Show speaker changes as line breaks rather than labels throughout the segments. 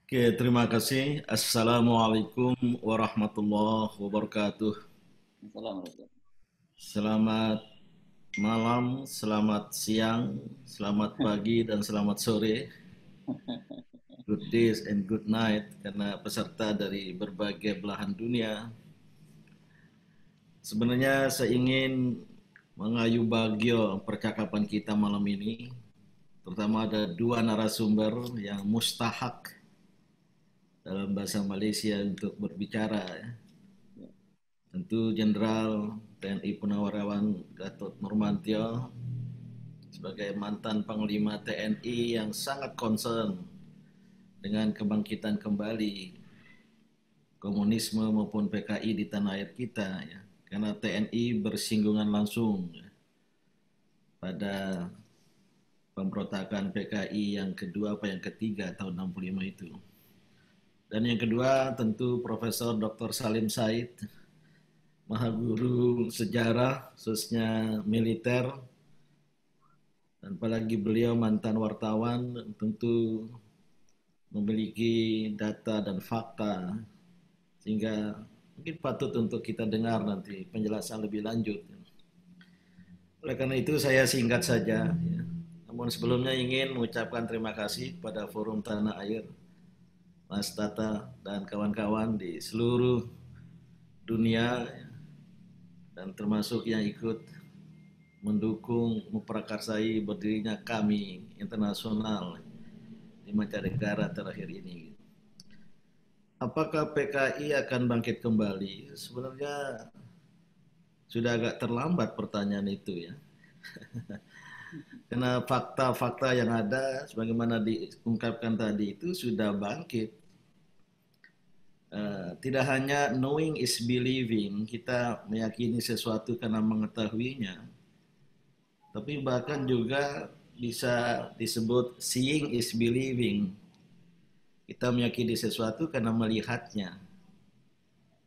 Oke, terima kasih. Assalamualaikum warahmatullahi wabarakatuh.
Assalamualaikum.
Selamat malam, selamat siang, selamat pagi, dan selamat sore. Good days and good night karena peserta dari berbagai belahan dunia. Sebenarnya saya ingin mengayu bagio percakapan kita malam ini. Terutama ada dua narasumber yang mustahak dalam bahasa Malaysia untuk berbicara, ya.
Ya.
Tentu Jenderal TNI Purnawirawan Gatot Nurmantio sebagai mantan Panglima TNI yang sangat concern dengan kebangkitan kembali komunisme maupun PKI di tanah air kita, ya. Karena TNI bersinggungan langsung, ya, pada pemberontakan PKI yang kedua apa yang ketiga tahun 65 itu. Dan yang kedua tentu Profesor Dr. Salim Said, Mahaguru Sejarah khususnya militer, dan apalagi beliau mantan wartawan, tentu memiliki data dan fakta sehingga mungkin patut untuk kita dengar nanti penjelasan lebih lanjut. Oleh karena itu saya singkat saja, ya. Namun sebelumnya ingin mengucapkan terima kasih pada Forum Tanah Air, Mas Tata dan kawan-kawan di seluruh dunia, ya, dan termasuk yang ikut mendukung memprakarsai berdirinya kami internasional di mancanegara terakhir ini. Apakah PKI akan bangkit kembali? Sebenarnya sudah agak terlambat pertanyaan itu, ya. Karena fakta-fakta yang ada sebagaimana diungkapkan tadi itu sudah bangkit. Tidak hanya knowing is believing, kita meyakini sesuatu karena mengetahuinya, tapi bahkan juga bisa disebut seeing is believing. Kita meyakini sesuatu karena melihatnya.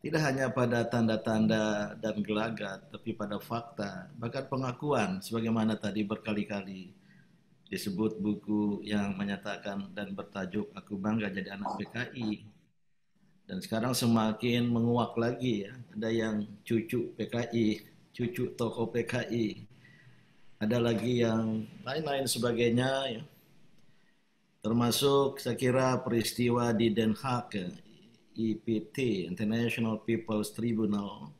Tidak hanya pada tanda-tanda dan gelagat, tapi pada fakta, bahkan pengakuan, sebagaimana tadi berkali-kali disebut buku yang menyatakan dan bertajuk Aku Bangga Jadi Anak PKI. Dan sekarang semakin menguak lagi, ya. Ada yang cucu PKI, cucu tokoh PKI, ada lagi yang lain-lain sebagainya, ya. Termasuk saya kira peristiwa di Den Haag, ya, IPT, International People's Tribunal,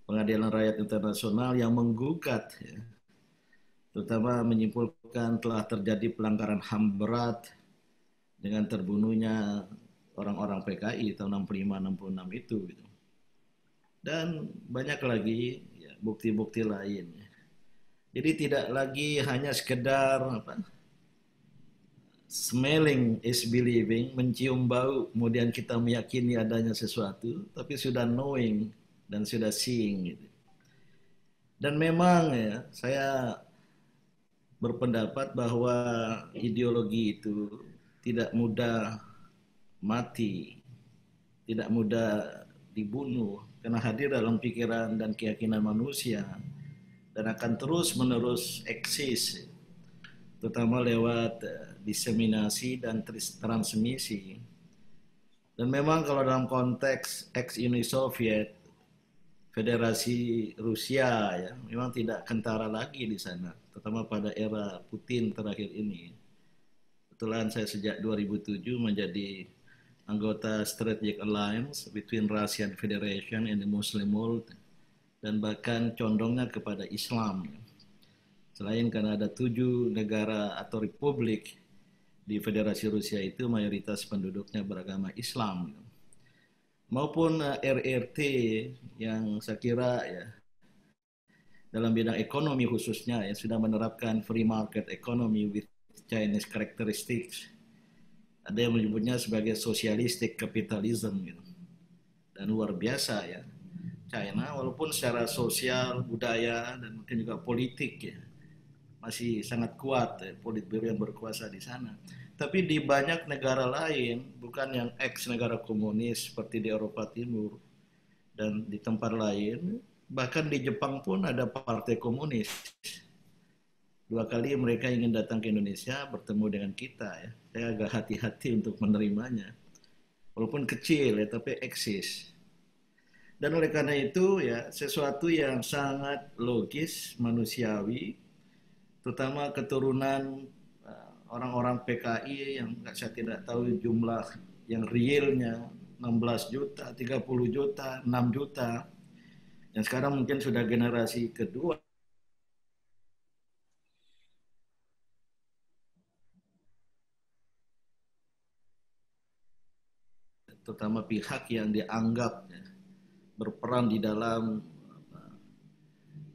Pengadilan Rakyat Internasional yang menggugat, ya, terutama menyimpulkan telah terjadi pelanggaran HAM berat dengan terbunuhnya orang-orang PKI tahun 65-66 itu, gitu. Dan banyak lagi, ya, bukti-bukti lain. Jadi tidak lagi hanya sekedar apa, smelling is believing, mencium bau, kemudian kita meyakini adanya sesuatu, tapi sudah knowing dan sudah seeing, gitu. Dan memang, ya, saya berpendapat bahwa ideologi itu tidak mudah mati, tidak mudah dibunuh, karena hadir dalam pikiran dan keyakinan manusia dan akan terus-menerus eksis, terutama lewat diseminasi dan transmisi. Dan memang kalau dalam konteks ex-Uni Soviet, Federasi Rusia, ya, memang tidak kentara lagi di sana, terutama pada era Putin terakhir ini. Kebetulan saya sejak 2007 menjadi anggota Strategic Alliance between Russian Federation and the Muslim world, dan bahkan condongnya kepada Islam. Selain karena ada 7 negara atau republik di Federasi Rusia itu mayoritas penduduknya beragama Islam, maupun RRT yang saya kira, ya, dalam bidang ekonomi khususnya, ya, sudah menerapkan free market economy with Chinese characteristics. Ada yang menyebutnya sebagai socialistic capitalism, gitu. Dan luar biasa, ya, China walaupun secara sosial, budaya, dan mungkin juga politik, ya, masih sangat kuat, ya, politburo yang berkuasa di sana. Tapi di banyak negara lain, bukan yang ex negara komunis seperti di Eropa Timur dan di tempat lain, bahkan di Jepang pun ada partai komunis. 2 kali mereka ingin datang ke Indonesia bertemu dengan kita, ya. Saya agak hati-hati untuk menerimanya. walaupun kecil ya, tapi eksis. Dan oleh karena itu ya sesuatu yang sangat logis, manusiawi, terutama keturunan orang-orang PKI yang saya tidak tahu jumlah yang realnya 16 juta, 30 juta, 6 juta. Yang sekarang mungkin sudah generasi kedua. Terutama pihak yang dianggap ya, berperan di dalam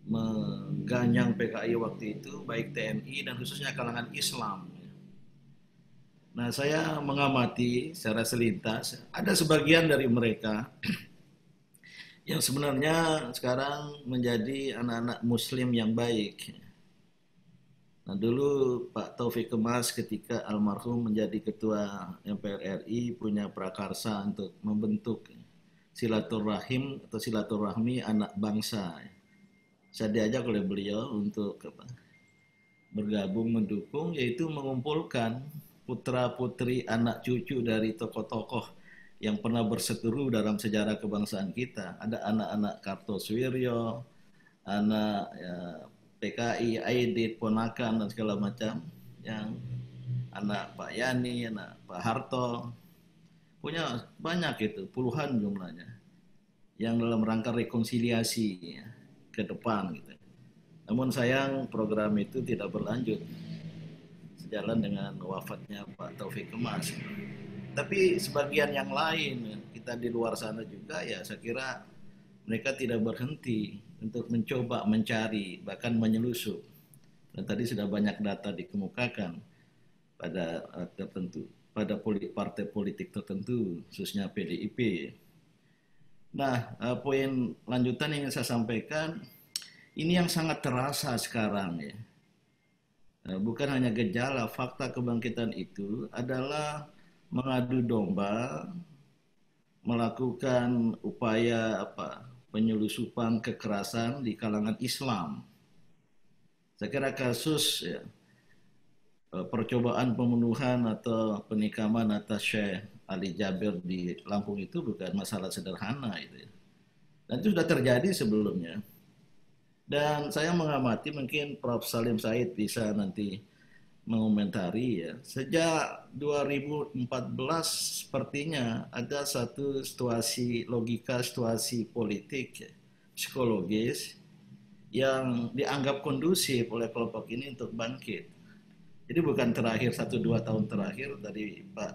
mengganyang PKI waktu itu, baik TNI dan khususnya kalangan Islam. Nah, saya mengamati secara selintas, ada sebagian dari mereka yang sebenarnya sekarang menjadi anak-anak Muslim yang baik. Nah, dulu Pak Taufik Kemas ketika almarhum menjadi ketua MPR RI punya prakarsa untuk membentuk silaturahim atau silaturahmi anak bangsa. Saya diajak oleh beliau untuk bergabung mendukung, yaitu mengumpulkan putra-putri anak cucu dari tokoh-tokoh yang pernah berseteru dalam sejarah kebangsaan kita. Ada anak-anak Kartosuwiryo, anak ya, PKI, Aidit, Ponakan dan segala macam, yang anak Pak Yani, anak Pak Harto, punya banyak itu, puluhan jumlahnya, yang dalam rangka rekonsiliasi ya, ke depan gitu. Namun sayang program itu tidak berlanjut sejalan dengan wafatnya Pak Taufik Kemas. Tapi sebagian yang lain kita di luar sana juga ya saya kira mereka tidak berhenti untuk mencoba mencari bahkan menyelusup. Dan tadi sudah banyak data dikemukakan pada tertentu pada partai politik tertentu khususnya PDIP. Nah, poin lanjutan yang saya sampaikan ini yang sangat terasa sekarang ya. Bukan hanya gejala, fakta kebangkitan itu adalah mengadu domba, melakukan upaya penyelusupan kekerasan di kalangan Islam. Saya kira kasus ya, percobaan pembunuhan atau penikaman atas Syekh Ali Jabir di Lampung itu bukan masalah sederhana itu ya. Dan itu sudah terjadi sebelumnya. Dan saya mengamati, mungkin Prof. Salim Said bisa nanti mengomentari ya. Sejak 2014 sepertinya ada satu situasi logika, situasi politik, ya, psikologis yang dianggap kondusif oleh kelompok ini untuk bangkit. Jadi bukan terakhir 1-2 tahun terakhir dari Pak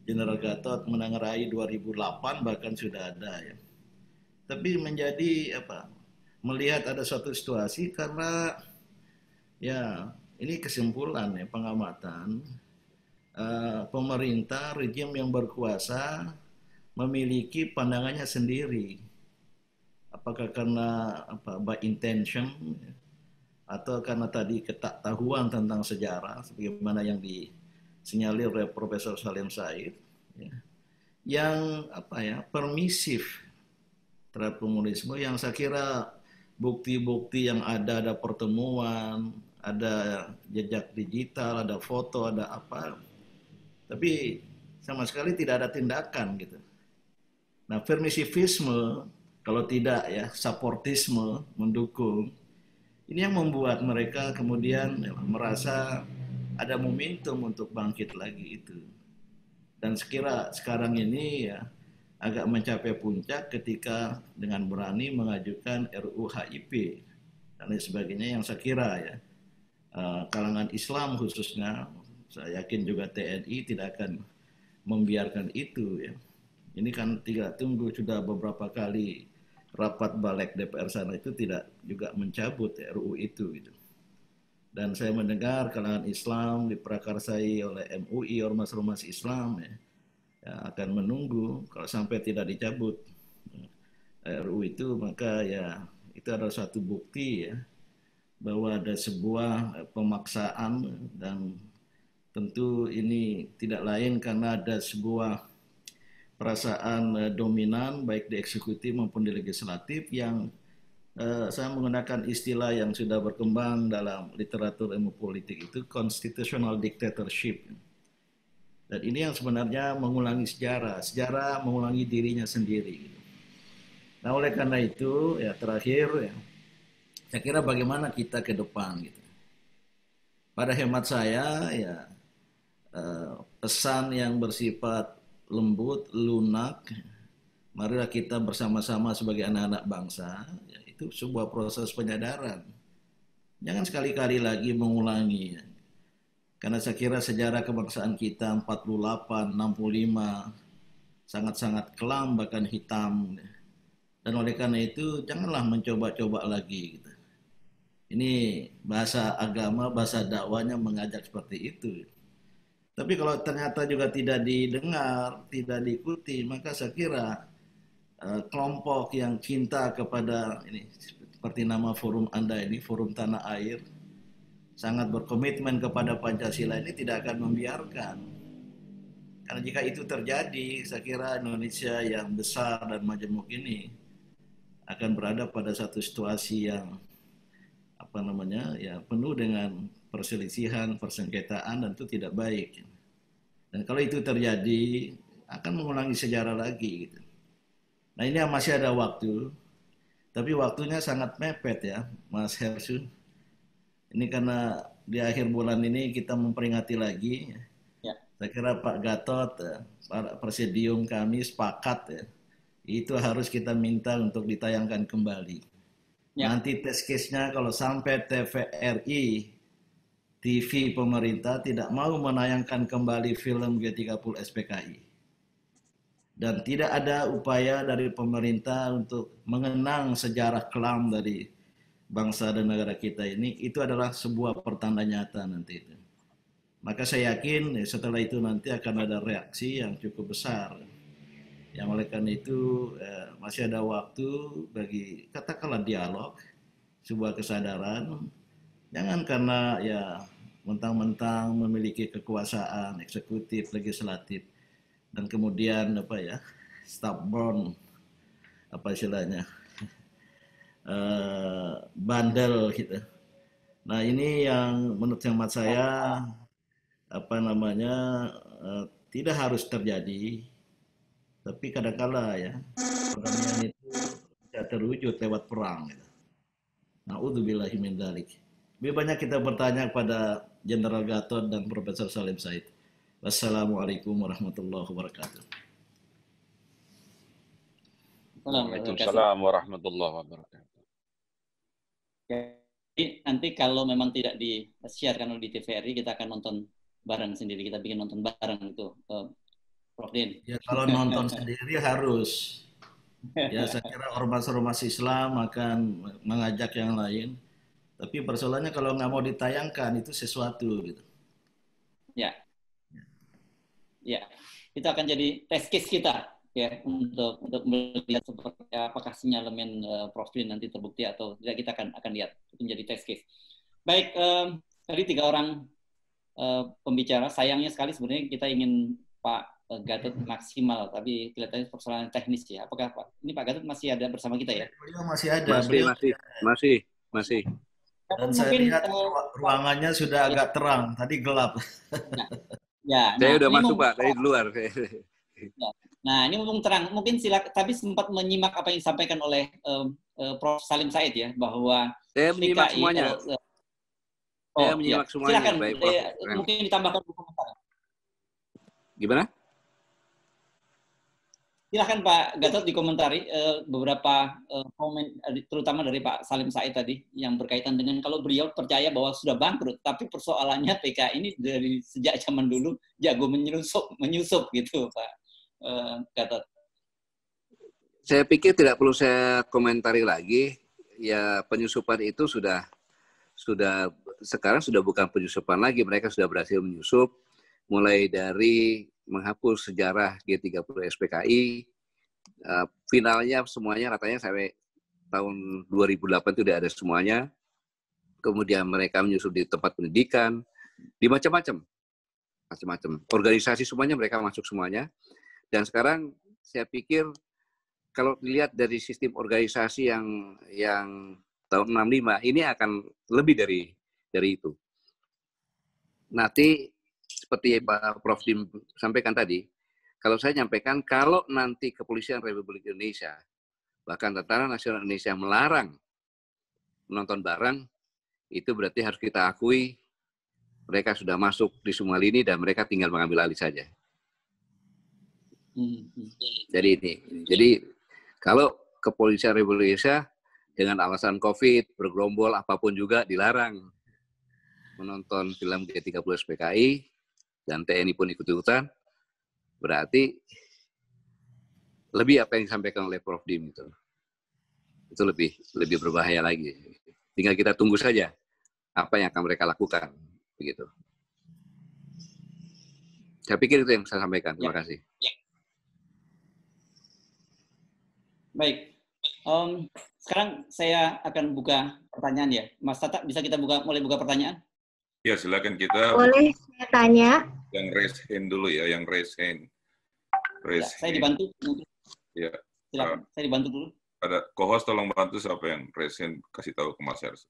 Jenderal Gatot menanggarai 2008 bahkan sudah ada ya. Tapi menjadi melihat ada suatu situasi karena ya ini kesimpulan ya pengamatan pemerintah rejim yang berkuasa memiliki pandangannya sendiri, apakah karena by intention atau karena tadi ketaktahuan tentang sejarah sebagaimana yang disinyalir oleh Profesor Salim Said ya, yang permisif terhadap komunisme, yang saya kira bukti-bukti yang ada pertemuan, ada jejak digital, ada foto, ada apa, tapi sama sekali tidak ada tindakan gitu. Nah, permisivisme, kalau tidak ya supportisme, mendukung, ini yang membuat mereka kemudian merasa ada momentum untuk bangkit lagi itu. Dan sekira sekarang ini ya agak mencapai puncak ketika dengan berani mengajukan RUU HIP dan lain sebagainya, yang saya kira ya kalangan Islam khususnya, saya yakin juga TNI tidak akan membiarkan itu ya. Ini kan tunggu sudah beberapa kali rapat balik DPR sana itu tidak juga mencabut RUU itu gitu. Dan saya mendengar kalangan Islam diprakarsai oleh MUI, ormas-ormas Islam ya, akan menunggu kalau sampai tidak dicabut RUU itu, maka ya itu adalah suatu bukti ya bahwa ada sebuah pemaksaan, dan tentu ini tidak lain karena ada sebuah perasaan dominan baik di eksekutif maupun di legislatif yang saya menggunakan istilah yang sudah berkembang dalam literatur ilmu politik itu constitutional dictatorship. Dan ini yang sebenarnya mengulangi sejarah, sejarah mengulangi dirinya sendiri. Nah, oleh karena itu, ya terakhir, ya, saya kira bagaimana kita ke depan gitu. Pada hemat saya, ya pesan yang bersifat lembut, lunak, marilah kita bersama-sama sebagai anak-anak bangsa, ya, itu sebuah proses penyadaran. Jangan sekali-kali lagi mengulangi, ya. Karena saya kira sejarah kebangsaan kita 48, 65 sangat-sangat kelam bahkan hitam. Dan oleh karena itu janganlah mencoba-coba lagi gitu. Ini bahasa agama, bahasa dakwanya mengajak seperti itu. Tapi kalau ternyata juga tidak didengar, tidak diikuti, maka saya kira kelompok yang cinta kepada ini seperti nama forum Anda ini, Forum Tanah Air, sangat berkomitmen kepada Pancasila ini tidak akan membiarkan. Karena jika itu terjadi, saya kira Indonesia yang besar dan majemuk ini akan berada pada satu situasi yang ya penuh dengan perselisihan, persengketaan, dan itu tidak baik. Dan kalau itu terjadi akan mengulangi sejarah lagi gitu. Nah, ini masih ada waktu, tapi waktunya sangat mepet ya Mas Hersun. Ini karena di akhir bulan ini kita memperingati lagi.
Ya.
Saya kira Pak Gatot, Pak Presidium kami sepakat ya, itu harus kita minta untuk ditayangkan kembali.
Ya.
Nanti test case-nya kalau sampai TVRI, TV pemerintah tidak mau menayangkan kembali film G30 SPKI. Dan tidak ada upaya dari pemerintah untuk mengenang sejarah kelam dari bangsa dan negara kita ini, itu adalah sebuah pertanda nyata nanti itu. Maka saya yakin setelah itu nanti akan ada reaksi yang cukup besar. Yang oleh karena itu masih ada waktu bagi katakanlah dialog, sebuah kesadaran. Jangan karena ya mentang-mentang memiliki kekuasaan eksekutif, legislatif, dan kemudian stubborn, istilahnya, bandel gitu. Nah, ini yang menurut hemat saya tidak harus terjadi, tapi kadang-kala ya perdamaian itu tidak terwujud lewat perang. Gitu. Na'udzubillahi min dzalik. Lebih banyak kita bertanya kepada Jenderal Gatot dan Profesor Salim Said. Wassalamualaikum warahmatullahi wabarakatuh.
Waalaikumsalam warahmatullahi wabarakatuh.
Jadi nanti kalau memang tidak di-share di TVRI, kita akan nonton bareng sendiri. Kita bikin nonton bareng itu, Prof. Din.
Ya, kalau nonton sendiri harus. Ya, saya kira ormas-ormas Islam akan mengajak yang lain. Tapi persoalannya kalau nggak mau ditayangkan itu sesuatu gitu.
Ya, ya, itu akan jadi test case kita ya untuk melihat seperti apakah sinyalemen Prof. Din nanti terbukti atau tidak, kita akan lihat. Itu menjadi test case. Baik, tadi 3 orang pembicara. Sayangnya sekali sebenarnya kita ingin Pak Gatot maksimal, tapi kelihatannya persoalan teknis ya. Apakah ini Pak Gatot masih ada bersama kita ya?
Beliau masih ada.
Masih.
Dan saya lihat ruangannya sudah agak terang, tadi gelap.
Ya,
saya udah masuk Pak, dari luar.
Nah, ini mumpung terang, mungkin silakan, tapi sempat menyimak apa yang disampaikan oleh Prof. Salim Said ya, bahwa
saya menyimak semuanya. Saya menyimak semuanya.
Silakan, mungkin ditambahkan komentar.
Gimana?
Silakan Pak Gatot dikomentari beberapa komen, terutama dari Pak Salim Said tadi, yang berkaitan dengan kalau beliau percaya bahwa sudah bangkrut, tapi persoalannya PKI ini dari sejak zaman dulu jago menyusup gitu Pak Gatot.
Saya pikir tidak perlu saya komentari lagi. Ya, penyusupan itu sekarang sudah bukan penyusupan lagi, mereka sudah berhasil menyusup, mulai dari menghapus sejarah G30 SPKI, finalnya semuanya katanya sampai tahun 2008 itu sudah ada semuanya. Kemudian mereka menyusup di tempat pendidikan, di macam-macam organisasi, semuanya mereka masuk semuanya. Dan sekarang saya pikir kalau dilihat dari sistem organisasi yang tahun 65 ini akan lebih dari itu. Nanti seperti Pak Prof. Dim sampaikan tadi, kalau saya nyampaikan, kalau nanti Kepolisian Republik Indonesia, bahkan Tentara Nasional Indonesia melarang menonton bareng, itu berarti harus kita akui mereka sudah masuk di semua lini dan mereka tinggal mengambil alih saja. Jadi kalau Kepolisian Republik Indonesia dengan alasan COVID, bergerombol, apapun juga dilarang menonton film G30 SPKI, dan TNI pun ikut-ikutan, berarti lebih apa yang disampaikan oleh Prof. Dim itu lebih berbahaya lagi. Tinggal kita tunggu saja apa yang akan mereka lakukan, begitu. Saya pikir itu yang saya sampaikan. Terima kasih.
Baik. Sekarang saya akan buka pertanyaan ya. Mas Tata, bisa kita mulai buka pertanyaan?
Ya, silakan kita.
Boleh saya tanya?
Yang raise hand dulu ya, yang raise hand.
Saya dibantu.
Ya.
Silakan, saya dibantu dulu.
Ada co-host, tolong bantu siapa yang raise hand, kasih tahu ke Mas Hersu.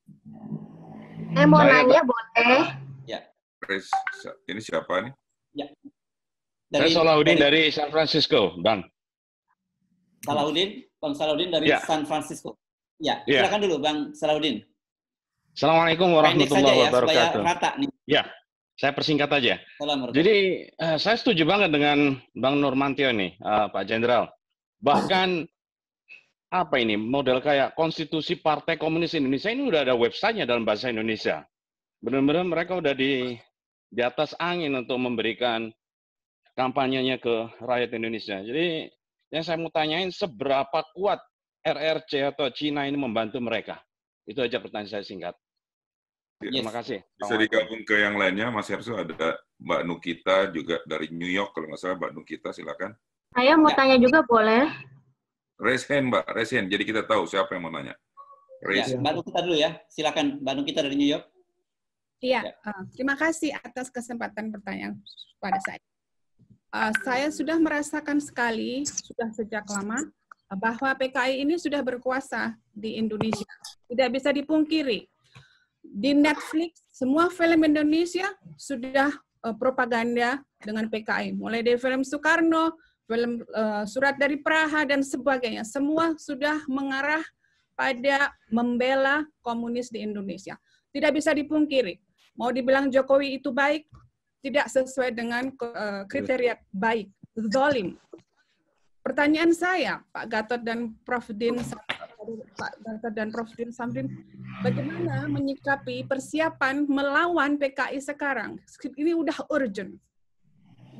Saya mau nanya, boleh?
Ya.
Ini siapa nih?
Ya.
Saya Salahuddin dari San Francisco, Bang.
Bang Salahuddin dari San Francisco. Ya, silakan dulu Bang Salahuddin.
Assalamualaikum warahmatullahi wabarakatuh.
Supaya rata nih.
Ya, saya persingkat aja. Jadi saya setuju banget dengan Bang Nurmantio nih, Pak Jenderal. Bahkan apa ini model kayak konstitusi Partai Komunis Indonesia ini udah ada websitenya dalam bahasa Indonesia. Benar-benar mereka udah di atas angin untuk memberikan kampanyenya ke rakyat Indonesia. Jadi yang saya mau tanyain, seberapa kuat RRC atau Cina ini membantu mereka? Itu aja pertanyaan saya singkat. Terima kasih.
Bisa digabung ke yang lainnya, Mas Hersu. Ada Mbak Nukita juga dari New York, kalau nggak salah. Mbak Nukita, silakan.
Saya mau tanya juga, boleh?
Raise hand, Mbak. Raise hand. Jadi kita tahu siapa yang mau nanya.
Mbak Nukita dulu ya. Silakan, Mbak Nukita dari New York.
Iya, terima kasih atas kesempatan pertanyaan pada saya. Saya sudah merasakan sekali, sudah sejak lama, bahwa PKI ini sudah berkuasa di Indonesia. Tidak bisa dipungkiri. Di Netflix, semua film Indonesia sudah propaganda dengan PKI. Mulai dari film Soekarno, film Surat dari Praha, dan sebagainya. Semua sudah mengarah pada membela komunis di Indonesia. Tidak bisa dipungkiri. Mau dibilang Jokowi itu baik, tidak sesuai dengan kriteria baik, zalim. Pertanyaan saya, Pak Gatot dan Prof. Din Samsudin, bagaimana menyikapi persiapan melawan PKI sekarang? Ini udah urgent.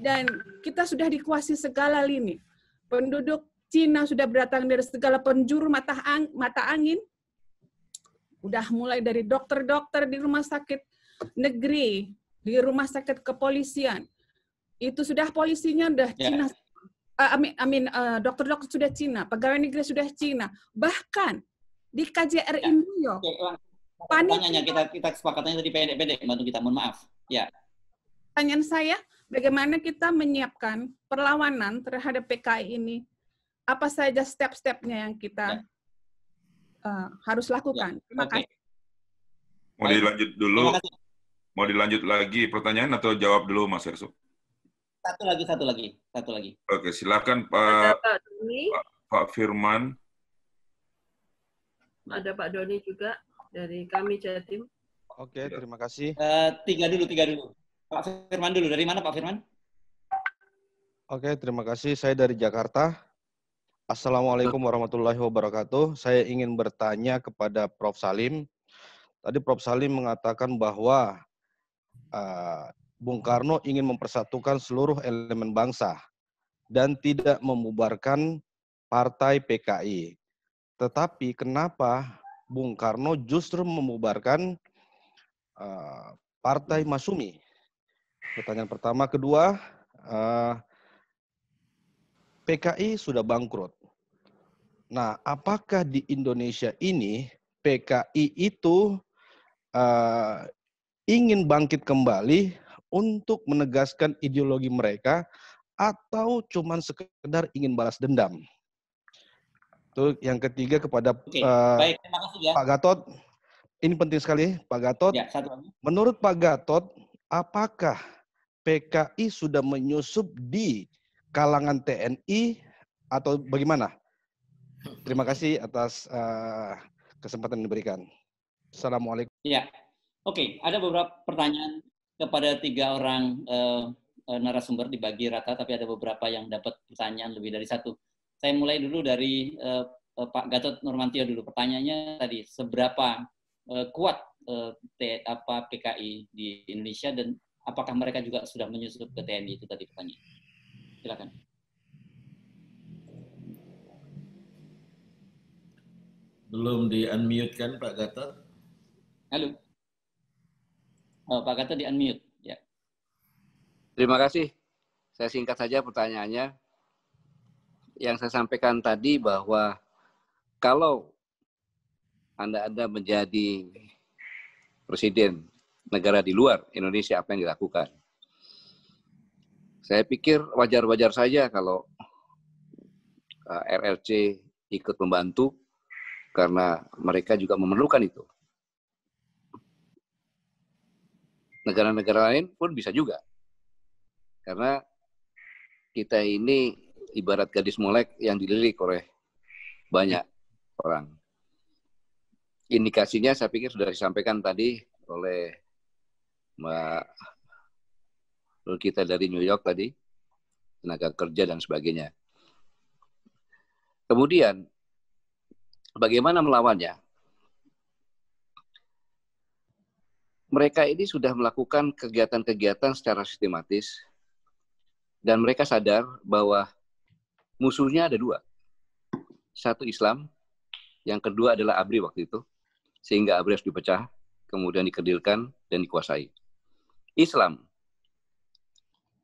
Dan kita sudah dikuasai segala lini. Penduduk Cina sudah berdatang dari segala penjuru mata angin. Udah mulai dari dokter-dokter di rumah sakit negeri, di rumah sakit kepolisian. Itu sudah polisinya udah Cina. Dokter-dokter sudah Cina, pegawai negeri sudah Cina. Bahkan di KJRI New York.
Pertanyaannya kita kesepakatannya tadi pendek-pendek, bantu kita, mohon maaf. Ya.
Pertanyaan saya, bagaimana kita menyiapkan perlawanan terhadap PKI ini? Apa saja step-stepnya yang kita harus lakukan? Terima kasih.
Mau dilanjut dulu? Mau dilanjut lagi pertanyaan atau jawab dulu, Mas Hersu?
Satu lagi.
Oke, silakan Pak Firman.
Ada Pak Doni juga dari kami Jatim.
Oke, terima kasih.
Tiga dulu. Pak Firman dulu. Dari mana Pak Firman?
Oke, terima kasih. Saya dari Jakarta. Assalamualaikum warahmatullahi wabarakatuh. Saya ingin bertanya kepada Prof. Salim. Tadi Prof. Salim mengatakan bahwa Bung Karno ingin mempersatukan seluruh elemen bangsa dan tidak membubarkan partai PKI. Tetapi kenapa Bung Karno justru membubarkan partai Masyumi? Pertanyaan pertama. Kedua, PKI sudah bangkrut. Nah, apakah di Indonesia ini PKI itu ingin bangkit kembali untuk menegaskan ideologi mereka atau cuman sekedar ingin balas dendam? Itu yang ketiga kepada
baik, terima kasih ya.
Pak Gatot. Ini penting sekali, Pak Gatot.
Ya, satu lagi.
Menurut Pak Gatot, apakah PKI sudah menyusup di kalangan TNI atau bagaimana? Terima kasih atas kesempatan yang diberikan. Assalamualaikum.
Ya, oke. Ada beberapa pertanyaan kepada 3 orang narasumber, dibagi rata, tapi ada beberapa yang dapat pertanyaan lebih dari 1. Saya mulai dulu dari Pak Gatot Nurmantio dulu. Pertanyaannya tadi, seberapa kuat PKI di Indonesia dan apakah mereka juga sudah menyusup ke TNI? Itu tadi pertanyaan. Silakan.
Belum di-unmute kan Pak Gatot?
Halo. Oh, Pak Gatot di-unmute. Ya.
Terima kasih. Saya singkat saja pertanyaannya. Yang saya sampaikan tadi bahwa kalau Anda menjadi presiden negara di luar Indonesia, apa yang dilakukan? Saya pikir wajar-wajar saja kalau RRC ikut membantu, karena mereka juga memerlukan itu. Negara-negara lain pun bisa juga. Karena kita ini ibarat gadis molek yang dilirik oleh banyak orang. Indikasinya saya pikir sudah disampaikan tadi oleh Mbak kita dari New York tadi, tenaga kerja dan sebagainya. Kemudian, bagaimana melawannya? Mereka ini sudah melakukan kegiatan-kegiatan secara sistematis, dan mereka sadar bahwa musuhnya ada 2. Satu Islam, yang kedua adalah ABRI waktu itu, sehingga ABRI harus dipecah, kemudian dikerdilkan dan dikuasai. Islam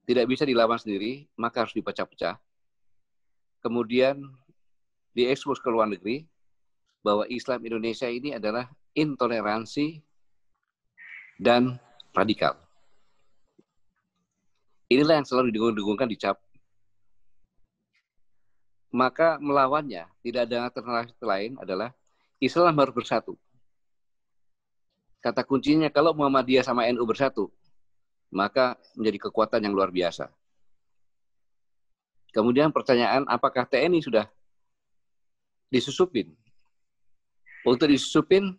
tidak bisa dilawan sendiri, maka harus dipecah-pecah. Kemudian diekspos ke luar negeri, bahwa Islam Indonesia ini adalah intoleransi dan radikal. Inilah yang selalu didengung-dengungkan dicap. Maka melawannya tidak ada alternatif lain adalah Islam harus bersatu. Kata kuncinya kalau Muhammadiyah sama NU bersatu, maka menjadi kekuatan yang luar biasa. Kemudian pertanyaan, apakah TNI sudah disusupin? Untuk disusupin,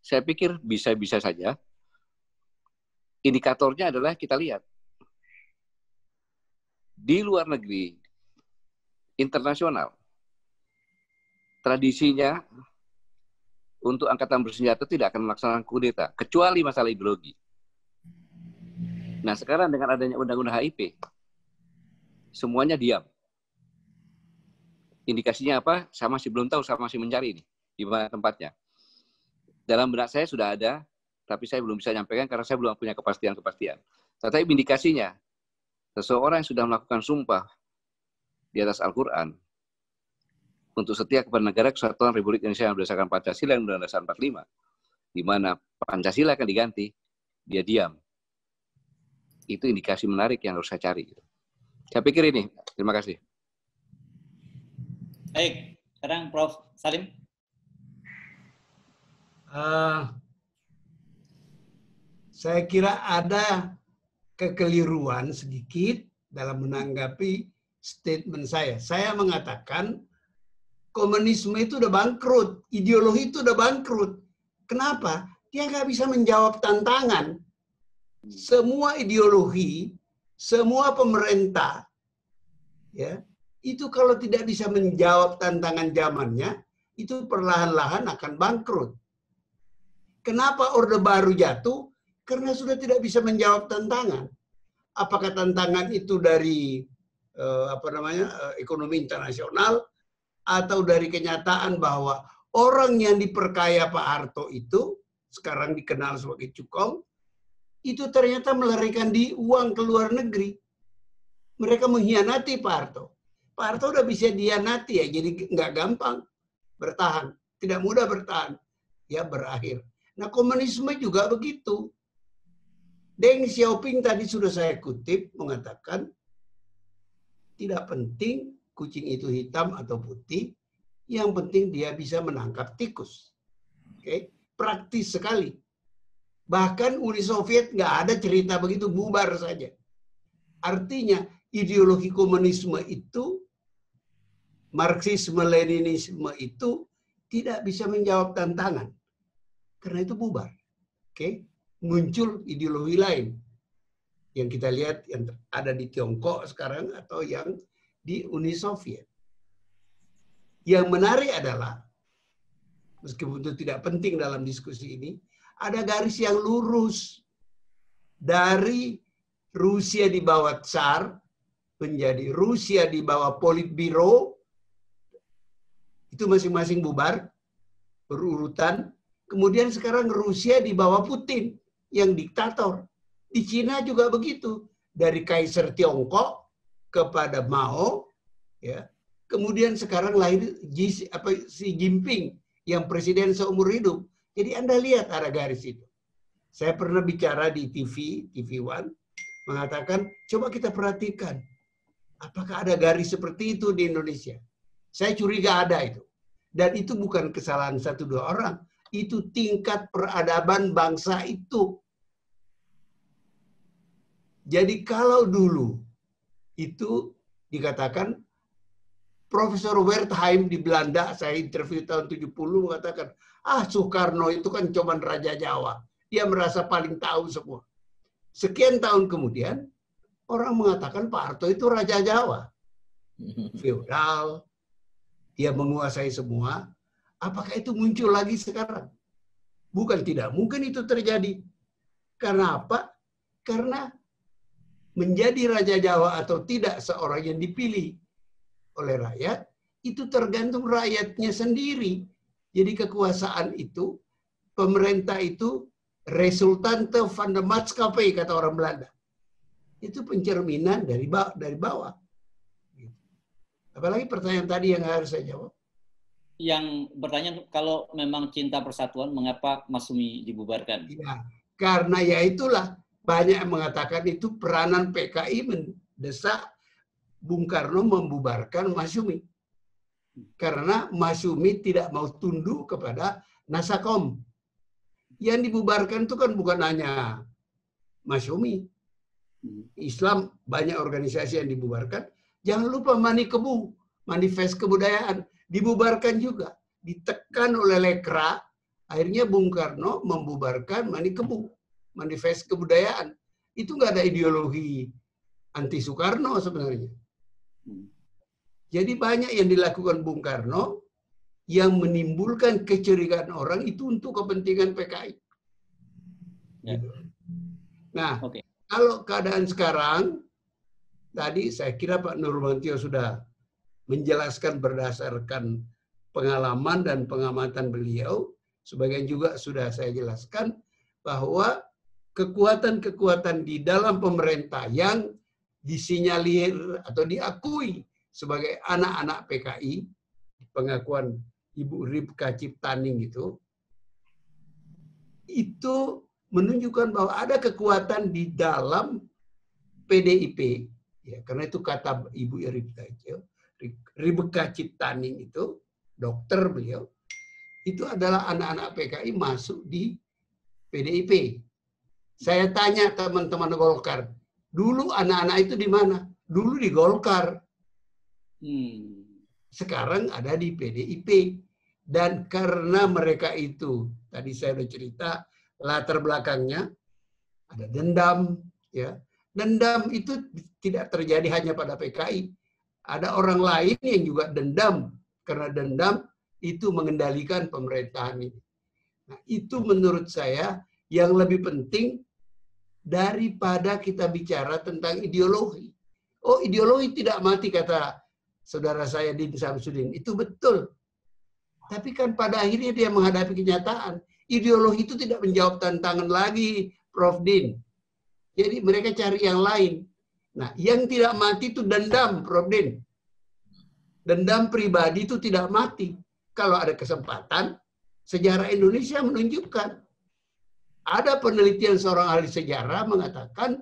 saya pikir bisa-bisa saja. Indikatornya adalah kita lihat. Di luar negeri, internasional, tradisinya untuk angkatan bersenjata tidak akan melaksanakan kudeta, kecuali masalah ideologi. Nah, sekarang dengan adanya undang-undang HIP, semuanya diam. Indikasinya apa? Saya masih belum tahu, saya masih mencari ini. Di mana tempatnya. Dalam benak saya sudah ada, tapi saya belum bisa nyampaikan karena saya belum punya kepastian-kepastian. Tetapi indikasinya, seseorang yang sudah melakukan sumpah di atas Al-Quran untuk setia kepada negara kesatuan Republik Indonesia yang berdasarkan Pancasila dan Undang-Undang Dasar 45, di mana Pancasila akan diganti, dia diam. Itu indikasi menarik yang harus saya cari. Saya pikir ini. Terima kasih.
Baik, sekarang Prof. Salim.
Saya kira ada kekeliruan sedikit dalam menanggapi statement saya. Saya mengatakan komunisme itu udah bangkrut, ideologi itu udah bangkrut. Kenapa? Dia nggak bisa menjawab tantangan. Semua ideologi, semua pemerintah, ya, itu kalau tidak bisa menjawab tantangan zamannya, itu perlahan-lahan akan bangkrut. Kenapa Orde Baru jatuh? Karena sudah tidak bisa menjawab tantangan. Apakah tantangan itu dari ekonomi internasional atau dari kenyataan bahwa orang yang diperkaya Pak Harto itu sekarang dikenal sebagai cukong, itu ternyata melarikan di uang ke luar negeri. Mereka mengkhianati Pak Harto. Pak Harto udah bisa dihianati ya, jadi nggak gampang bertahan, tidak mudah bertahan, ya berakhir. Nah, komunisme juga begitu. Deng Xiaoping tadi sudah saya kutip mengatakan tidak penting kucing itu hitam atau putih, yang penting dia bisa menangkap tikus. Oke, praktis sekali. Bahkan Uni Soviet nggak ada cerita begitu, bubar saja. Artinya ideologi komunisme itu, Marxisme, Leninisme itu tidak bisa menjawab tantangan. Karena itu bubar. Oke? Muncul ideologi lain. Yang kita lihat yang ada di Tiongkok sekarang atau yang di Uni Soviet. Yang menarik adalah, meskipun itu tidak penting dalam diskusi ini, ada garis yang lurus dari Rusia di bawah Tsar menjadi Rusia di bawah Politbiro, itu masing-masing bubar, berurutan. Kemudian sekarang Rusia di bawah Putin, yang diktator. Di Cina juga begitu, dari Kaisar Tiongkok kepada Mao, ya. Kemudian sekarang lahir Xi Jinping yang presiden seumur hidup. Jadi Anda lihat ada garis itu. Saya pernah bicara di TV One, mengatakan coba kita perhatikan apakah ada garis seperti itu di Indonesia. Saya curiga ada itu. Dan itu bukan kesalahan 1-2 orang, itu tingkat peradaban bangsa itu. Jadi kalau dulu itu dikatakan Profesor Wertheim di Belanda, saya interview tahun 70 mengatakan, Soekarno itu kan cuman Raja Jawa. Dia merasa paling tahu semua. Sekian tahun kemudian, orang mengatakan Pak Harto itu Raja Jawa. Feodal, dia menguasai semua. Apakah itu muncul lagi sekarang? Bukan tidak mungkin itu terjadi. Karena apa? Karena menjadi Raja Jawa atau tidak seorang yang dipilih oleh rakyat, itu tergantung rakyatnya sendiri. Jadi kekuasaan itu, pemerintah itu, resultante van de maatschappij, kata orang Belanda. Itu pencerminan dari bawah. Apalagi pertanyaan tadi yang harus saya jawab.
Yang bertanya, kalau memang cinta persatuan, mengapa Masyumi dibubarkan?
Ya, karena ya itulah, banyak yang mengatakan itu peranan PKI mendesak Bung Karno membubarkan Masyumi. Karena Masyumi tidak mau tunduk kepada Nasakom. Yang dibubarkan itu kan bukan hanya Masyumi. Islam banyak organisasi yang dibubarkan. Jangan lupa Manikebu, Manifest Kebudayaan, dibubarkan juga. Ditekan oleh Lekra, akhirnya Bung Karno membubarkan Manikebu, Manifest Kebudayaan. Itu nggak ada ideologi anti Soekarno sebenarnya. Jadi banyak yang dilakukan Bung Karno yang menimbulkan kecurigaan orang itu untuk kepentingan PKI.
Ya.
Nah, kalau keadaan sekarang, tadi saya kira Pak Nurmantio sudah menjelaskan berdasarkan pengalaman dan pengamatan beliau, sebagian juga sudah saya jelaskan, bahwa kekuatan-kekuatan di dalam pemerintah yang disinyalir atau diakui sebagai anak-anak PKI, pengakuan Ibu Ripka Ciptaning itu menunjukkan bahwa ada kekuatan di dalam PDIP, ya, karena itu kata Ibu Ripka Ciptaning itu, dokter beliau, itu adalah anak-anak PKI masuk di PDIP. Saya tanya teman-teman Golkar, dulu anak-anak itu di mana? Dulu di Golkar. Sekarang ada di PDIP. Dan karena mereka itu, tadi saya sudah cerita, latar belakangnya ada dendam. Ya. Dendam itu tidak terjadi hanya pada PKI. Ada orang lain yang juga dendam. Karena dendam itu mengendalikan pemerintahan ini. Nah, itu menurut saya yang lebih penting daripada kita bicara tentang ideologi. Oh, ideologi tidak mati, kata saudara saya Din Samsudin. Itu betul. Tapi kan pada akhirnya dia menghadapi kenyataan. Ideologi itu tidak menjawab tantangan lagi, Prof. Din. Jadi mereka cari yang lain. Nah, yang tidak mati itu dendam, Prof. Din. Dendam pribadi itu tidak mati. Kalau ada kesempatan, sejarah Indonesia menunjukkan. Ada penelitian seorang ahli sejarah mengatakan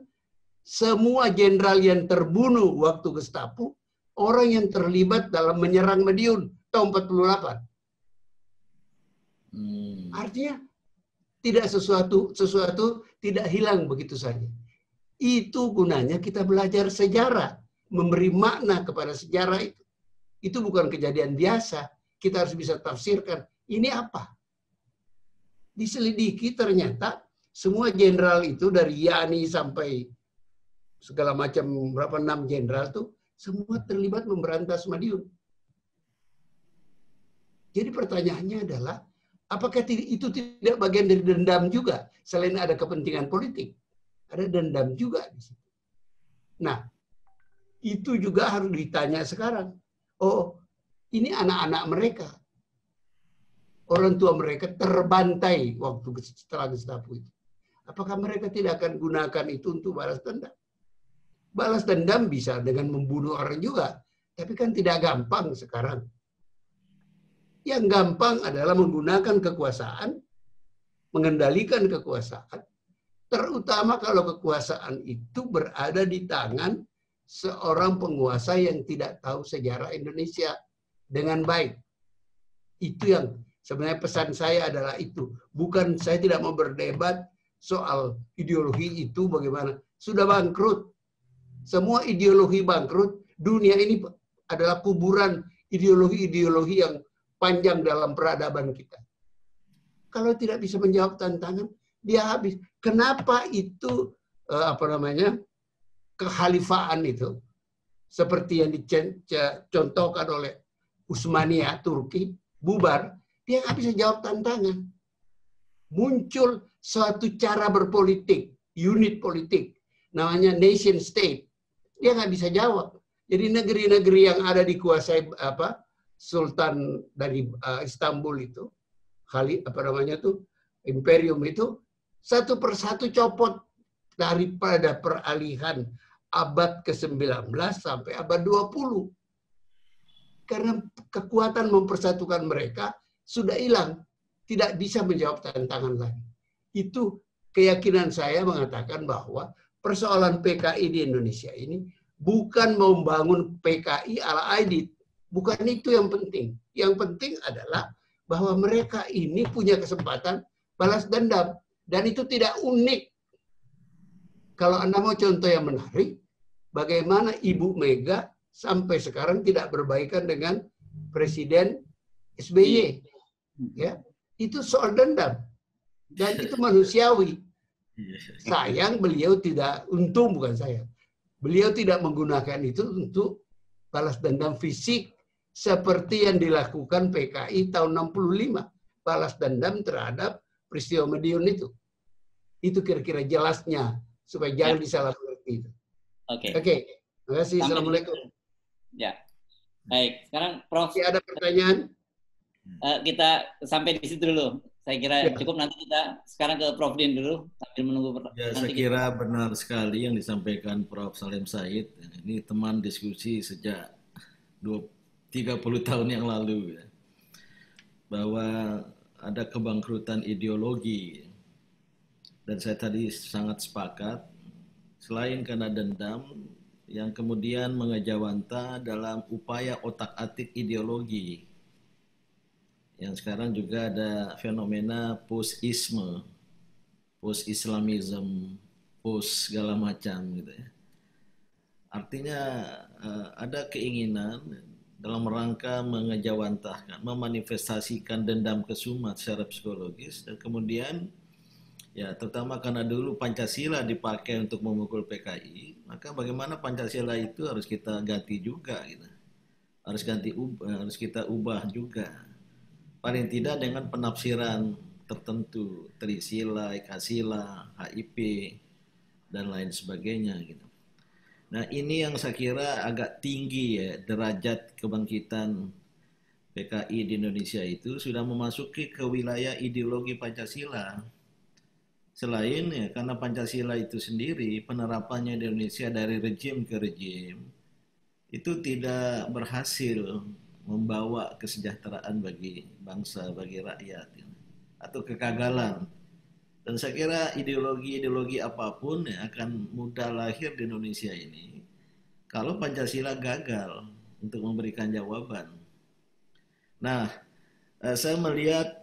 semua jenderal yang terbunuh waktu Gestapo, orang yang terlibat dalam menyerang Madiun tahun 48. Artinya tidak sesuatu tidak hilang begitu saja. Itu gunanya kita belajar sejarah, memberi makna kepada sejarah itu. Itu bukan kejadian biasa. Kita harus bisa tafsirkan, ini apa? Diselidiki ternyata semua jenderal itu dari Yani sampai segala macam berapa 6 jenderal tuh semua terlibat memberantas Madiun. Jadi pertanyaannya adalah, apakah itu tidak bagian dari dendam juga? Selain ada kepentingan politik, ada dendam juga di situ. Nah, itu juga harus ditanya sekarang. Oh, ini anak-anak mereka. Orang tua mereka terbantai waktu setelah Gestapo itu. Apakah mereka tidak akan gunakan itu untuk balas dendam? Balas dendam bisa dengan membunuh orang juga. Tapi kan tidak gampang sekarang. Yang gampang adalah menggunakan kekuasaan, mengendalikan kekuasaan, terutama kalau kekuasaan itu berada di tangan seorang penguasa yang tidak tahu sejarah Indonesia dengan baik. Itu yang sebenarnya pesan saya adalah itu. Bukan, saya tidak mau berdebat soal ideologi itu bagaimana. Sudah bangkrut. Semua ideologi bangkrut. Dunia ini adalah kuburan ideologi-ideologi yang panjang dalam peradaban kita. Kalau tidak bisa menjawab tantangan, dia habis. Kenapa itu kekhalifaan itu seperti yang dicontohkan oleh Utsmania Turki bubar, dia nggak bisa jawab tantangan. Muncul suatu cara berpolitik, unit politik, namanya nation state. Dia nggak bisa jawab. Jadi negeri-negeri yang ada dikuasai Sultan dari Istanbul itu, imperium itu, satu persatu copot daripada peralihan abad ke-19 sampai abad 20. Karena kekuatan mempersatukan mereka sudah hilang. Tidak bisa menjawab tantangan lagi. Itu keyakinan saya mengatakan bahwa persoalan PKI di Indonesia ini bukan membangun PKI ala Aidit. Bukan itu yang penting. Yang penting adalah bahwa mereka ini punya kesempatan balas dendam. Dan itu tidak unik. Kalau Anda mau contoh yang menarik, bagaimana Ibu Mega sampai sekarang tidak berbaikan dengan Presiden SBY. Ya, itu soal dendam. Dan itu manusiawi. Sayang beliau tidak, untung bukan saya. Beliau tidak menggunakan itu untuk balas dendam fisik seperti yang dilakukan PKI tahun 65. Balas dendam terhadap peristiwa Madiun itu. Itu kira-kira jelasnya supaya jangan disalah mengerti itu. Oke. Terima kasih. Assalamualaikum.
Ya. Baik, sekarang Prof.
Ada pertanyaan?
Kita sampai di situ dulu. Saya kira cukup, nanti kita sekarang ke Prof. Din dulu sambil menunggu pertanyaan.
Ya, saya kira benar sekali yang disampaikan Prof. Salim Said. Ini teman diskusi sejak 30 tahun yang lalu, ya, bahwa ada kebangkrutan ideologi, dan saya tadi sangat sepakat. Selain karena dendam, yang kemudian mengejawanta dalam upaya otak-atik ideologi, yang sekarang juga ada fenomena post-isme, post-islamism, post segala macam gitu ya. Artinya ada keinginan dalam rangka mengejawantahkan, memanifestasikan dendam kesumat secara psikologis, dan kemudian ya terutama karena dulu Pancasila dipakai untuk memukul PKI, maka bagaimana Pancasila itu harus kita ganti juga gitu. Harus kita ubah juga. Paling tidak dengan penafsiran tertentu, Trisila, Ekasila, HIP, dan lain sebagainya gitu. Nah, ini yang saya kira agak tinggi ya, derajat kebangkitan PKI di Indonesia itu sudah memasuki ke wilayah ideologi Pancasila. Selain ya, karena Pancasila itu sendiri penerapannya di Indonesia dari rejim ke rejim itu tidak berhasil membawa kesejahteraan bagi bangsa, bagi rakyat, ya, atau kegagalan. Dan saya kira ideologi-ideologi apapun ya, akan mudah lahir di Indonesia ini kalau Pancasila gagal untuk memberikan jawaban. Nah, saya melihat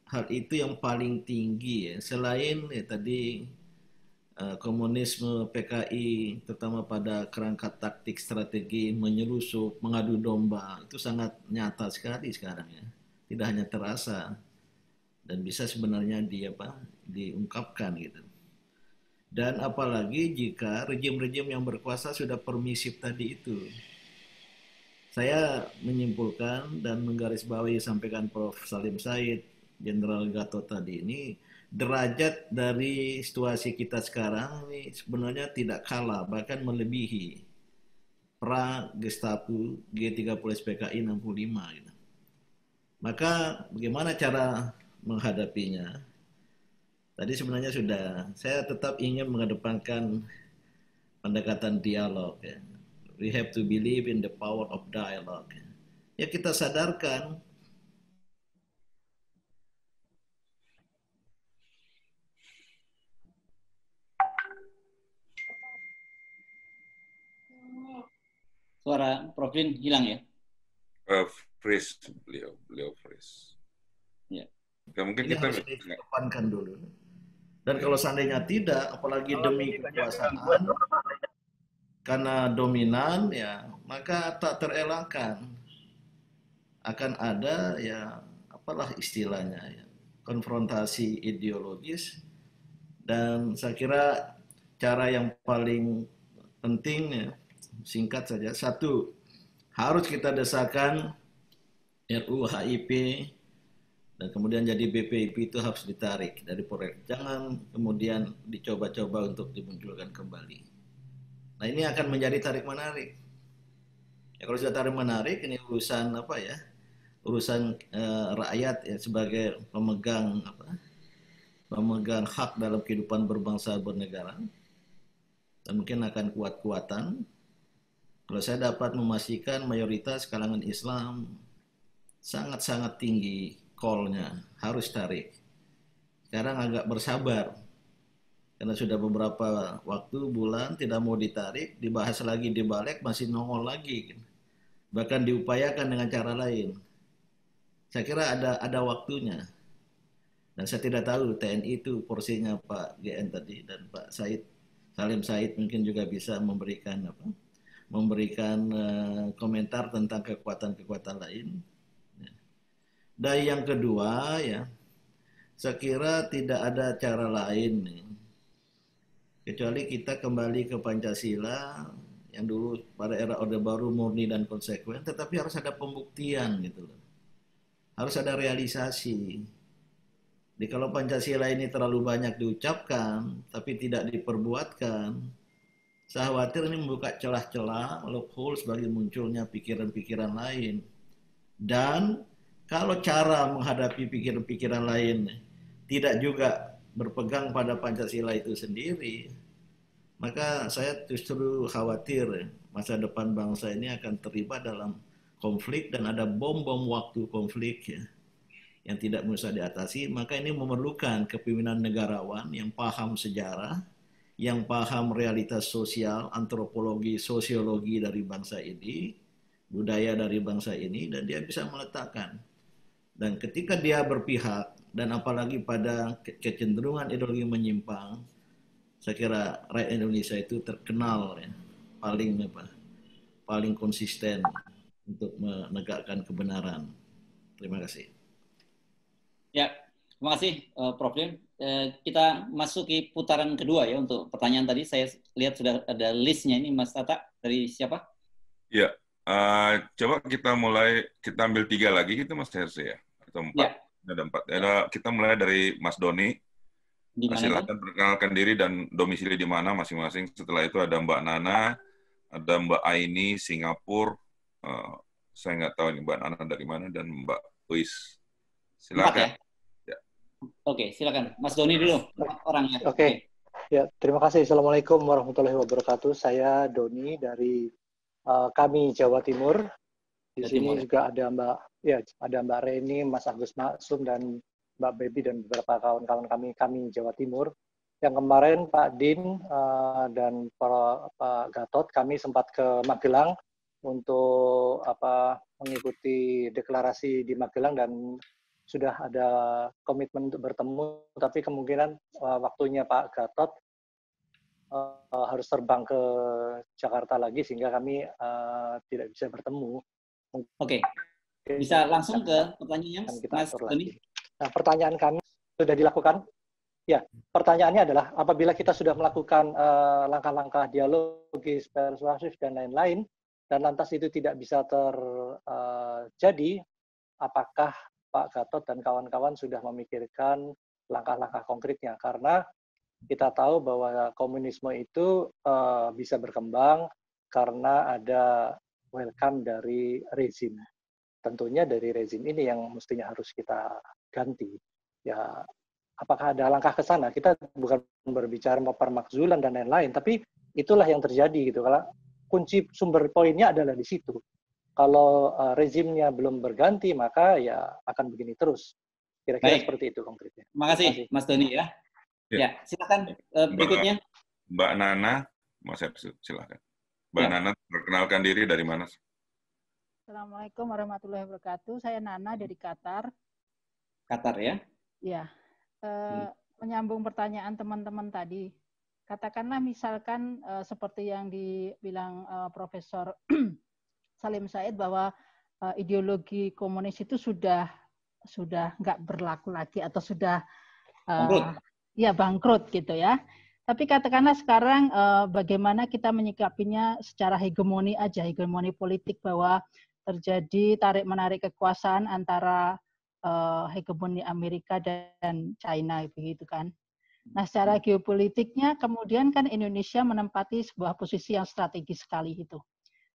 hal itu yang paling tinggi ya, selain ya, tadi komunisme PKI, terutama pada kerangka taktik strategi menyelusup, mengadu domba, itu sangat nyata sekali sekarang ya. Tidak hanya terasa dan bisa sebenarnya diungkapkan gitu. Dan apalagi jika rejim-rejim yang berkuasa sudah permisif tadi itu. Saya menyimpulkan dan menggarisbawahi sampaikan Prof. Salim Said, Jenderal Gatot tadi ini, derajat dari situasi kita sekarang ini sebenarnya tidak kalah, bahkan melebihi pra-Gestapo G30 SPKI 65. Gitu. Maka bagaimana cara menghadapinya? Tadi sebenarnya sudah, saya tetap ingin mengedepankan pendekatan dialog. Ya. We have to believe in the power of dialogue. Ya kita sadarkan
suara Prof. Din hilang ya?
Freeze, beliau freeze.
Ya.
Ya, mungkin
ini
kita
harus dikedepankan dulu. Dan kalau seandainya tidak, apalagi demi kekuasaan, karena dominan, ya maka tak terelakkan akan ada ya apalah istilahnya ya, konfrontasi ideologis. Dan saya kira cara yang paling penting ya, singkat saja, satu, harus kita desakan RUU HIP dan kemudian jadi BPIP itu harus ditarik dari proyek. Jangan kemudian dicoba-coba untuk dimunculkan kembali. Nah ini akan menjadi tarik-menarik. Ya, kalau sudah tarik-menarik, ini urusan apa ya? Urusan rakyat ya sebagai pemegang hak dalam kehidupan berbangsa bernegara. Dan mungkin akan kuat-kuatan. Kalau saya dapat memastikan mayoritas kalangan Islam sangat-sangat tinggi call-nya, harus tarik. Sekarang agak bersabar, karena sudah beberapa waktu, bulan, tidak mau ditarik, dibahas lagi di balik, masih nongol lagi. Bahkan diupayakan dengan cara lain. Saya kira ada waktunya. Dan saya tidak tahu TNI itu porsinya Pak GN tadi, dan Pak Salim Said mungkin juga bisa memberikan komentar tentang kekuatan-kekuatan lain. Dan yang kedua ya, saya kira tidak ada cara lain nih, kecuali kita kembali ke Pancasila yang dulu pada era Orde Baru murni dan konsekuen, tetapi harus ada pembuktian gitu loh. Harus ada realisasi. Jadi kalau Pancasila ini terlalu banyak diucapkan tapi tidak diperbuatkan, saya khawatir ini membuka celah-celah, loopholes bagi munculnya pikiran-pikiran lain. Dan kalau cara menghadapi pikiran-pikiran lain tidak juga berpegang pada Pancasila itu sendiri, maka saya justru khawatir masa depan bangsa ini akan terlibat dalam konflik dan ada bom-bom waktu konflik ya, yang tidak bisa diatasi. Maka ini memerlukan kepemimpinan negarawan yang paham sejarah, yang paham realitas sosial, antropologi, sosiologi dari bangsa ini, budaya dari bangsa ini, dan dia bisa meletakkan. Dan ketika dia berpihak, dan apalagi pada kecenderungan ideologi menyimpang, saya kira rakyat Indonesia itu terkenal ya, paling konsisten untuk menegakkan kebenaran. Terima kasih.
Ya, terima kasih Prof. Lim. Kita masuki putaran kedua ya untuk pertanyaan tadi. Saya lihat sudah ada listnya ini, Mas Tata. Dari siapa?
Ya, coba kita ambil 3 lagi gitu Mas Herse ya, atau 4. Ya. Ada 4. Kita mulai dari Mas Doni. Silakan perkenalkan diri dan domisili di mana masing-masing. Setelah itu ada Mbak Nana, ada Mbak Aini, Singapura. Saya nggak tahu ini Mbak Nana dari mana, dan Mbak Uis. Silakan.
Ya? Oke, silakan. Mas Doni dulu orangnya.
Oke. Ya, terima kasih. Assalamualaikum warahmatullahi wabarakatuh. Saya Doni dari kami Jawa Timur. Di sini juga ada Mbak Reni, Mas Agus Maksum, dan Mbak Baby, dan beberapa kawan-kawan kami Jawa Timur. Yang kemarin Pak Din dan Pak Gatot, kami sempat ke Magelang untuk mengikuti deklarasi di Magelang, dan sudah ada komitmen untuk bertemu, tapi kemungkinan waktunya Pak Gatot harus terbang ke Jakarta lagi sehingga kami tidak bisa bertemu.
Oke. Bisa langsung ke pertanyaannya, Mas Doni?
Nah, pertanyaan kami sudah dilakukan. Ya, pertanyaannya adalah apabila kita sudah melakukan langkah-langkah dialogis, persuasif, dan lain-lain, dan lantas itu tidak bisa terjadi, apakah Pak Gatot dan kawan-kawan sudah memikirkan langkah-langkah konkretnya? Karena kita tahu bahwa komunisme itu bisa berkembang karena ada welcome dari rezim. Tentunya dari rezim ini yang mestinya harus kita ganti. Ya, apakah ada langkah ke sana? Kita bukan berbicara permakzulan dan lain-lain, tapi itulah yang terjadi gitu. Kalau kunci sumber poinnya adalah di situ. Kalau rezimnya belum berganti, maka ya akan begini terus. Kira-kira seperti itu konkretnya.
Terima kasih, Mas Doni ya. Ya, silakan berikutnya.
Mbak Nana, Mas Epsu, silakan. Mbak Nana, perkenalkan diri dari mana?
Assalamualaikum warahmatullahi wabarakatuh. Saya Nana dari Qatar.
Qatar ya?
Ya. Menyambung pertanyaan teman-teman tadi. Katakanlah misalkan seperti yang dibilang Profesor Salim Said bahwa ideologi komunis itu sudah nggak berlaku lagi atau sudah bangkrut gitu ya. Tapi katakanlah sekarang bagaimana kita menyikapinya secara hegemoni aja, hegemoni politik, bahwa terjadi tarik-menarik kekuasaan antara hegemoni Amerika dan China begitu kan. Nah, secara geopolitiknya kemudian kan Indonesia menempati sebuah posisi yang strategis sekali itu.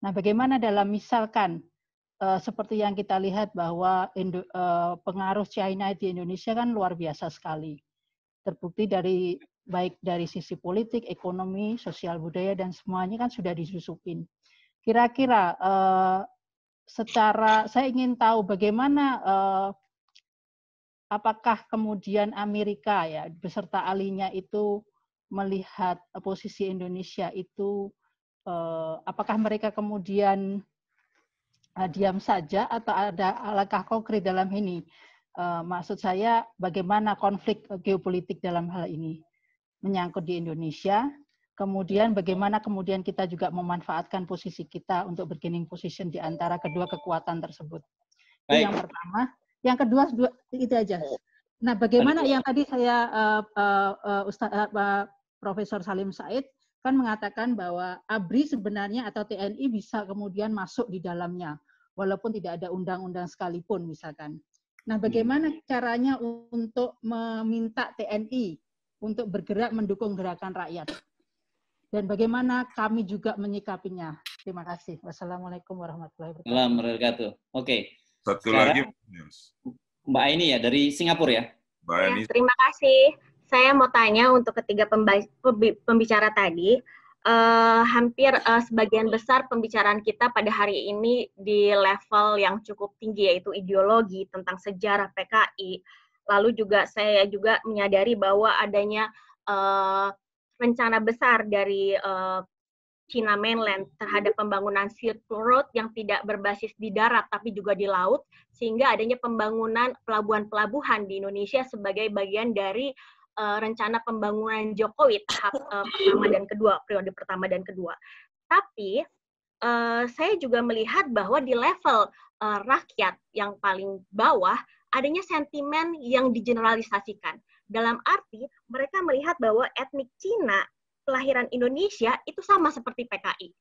Nah, bagaimana dalam misalkan seperti yang kita lihat bahwa pengaruh China di Indonesia kan luar biasa sekali. Terbukti baik dari sisi politik, ekonomi, sosial budaya, dan semuanya kan sudah disusupin. Kira-kira saya ingin tahu bagaimana apakah kemudian Amerika ya beserta ahlinya itu melihat posisi Indonesia itu, apakah mereka kemudian diam saja atau ada langkah konkret dalam ini? Maksud saya bagaimana konflik geopolitik dalam hal ini menyangkut di Indonesia, kemudian bagaimana kemudian kita juga memanfaatkan posisi kita untuk bargaining position di antara kedua kekuatan tersebut. Itu yang pertama. Yang kedua itu aja. Nah, bagaimana yang tadi saya Profesor Salim Said kan mengatakan bahwa ABRI sebenarnya atau TNI bisa kemudian masuk di dalamnya, walaupun tidak ada undang-undang sekalipun misalkan. Nah, bagaimana caranya untuk meminta TNI untuk bergerak mendukung gerakan rakyat? Dan bagaimana kami juga menyikapinya? Terima kasih. Wassalamualaikum warahmatullahi wabarakatuh.
Warahmatullahi wabarakatuh. Oke.
Satu lagi,
Mbak Aini ya, dari Singapura ya.
Mbak Aini. Ya, terima kasih. Saya mau tanya untuk ketiga pembicara tadi. Hampir sebagian besar pembicaraan kita pada hari ini di level yang cukup tinggi, yaitu ideologi tentang sejarah PKI. Lalu juga saya juga menyadari bahwa adanya rencana besar dari China Mainland terhadap pembangunan Silk Road yang tidak berbasis di darat tapi juga di laut, sehingga adanya pembangunan pelabuhan-pelabuhan di Indonesia sebagai bagian dari rencana pembangunan Jokowi tahap pertama dan kedua, periode pertama dan kedua. Tapi saya juga melihat bahwa di level rakyat yang paling bawah adanya sentimen yang digeneralisasikan. Dalam arti mereka melihat bahwa etnik Cina kelahiran Indonesia itu sama seperti PKI.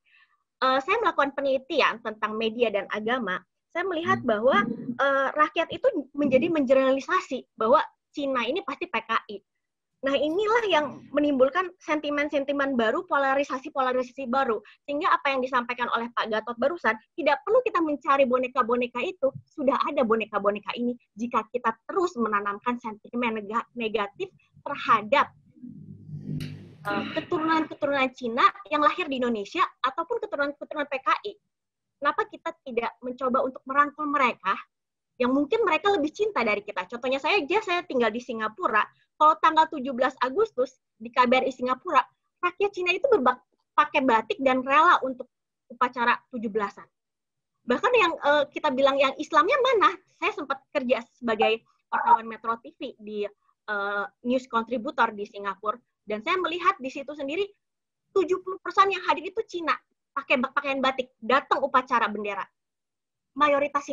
Saya melakukan penelitian tentang media dan agama. Saya melihat bahwa rakyat itu menjadi mengeneralisasi bahwa Cina ini pasti PKI. Nah, inilah yang menimbulkan sentimen-sentimen baru, polarisasi-polarisasi baru. Sehingga apa yang disampaikan oleh Pak Gatot barusan, tidak perlu kita mencari boneka-boneka itu. Sudah ada boneka-boneka ini jika kita terus menanamkan sentimen negatif terhadap keturunan-keturunan Cina yang lahir di Indonesia ataupun keturunan-keturunan PKI. Kenapa kita tidak mencoba untuk merangkul mereka yang mungkin mereka lebih cinta dari kita? Contohnya saya tinggal di Singapura. Kalau tanggal 17 Agustus di KBRI Singapura, rakyat Cina itu pakai batik dan rela untuk upacara 17-an. Bahkan yang kita bilang yang Islamnya mana? Saya sempat kerja sebagai wartawan Metro TV di news contributor di Singapura, dan saya melihat di situ sendiri 70% yang hadir itu Cina, pakai pakaian batik, datang upacara bendera. Mayoritas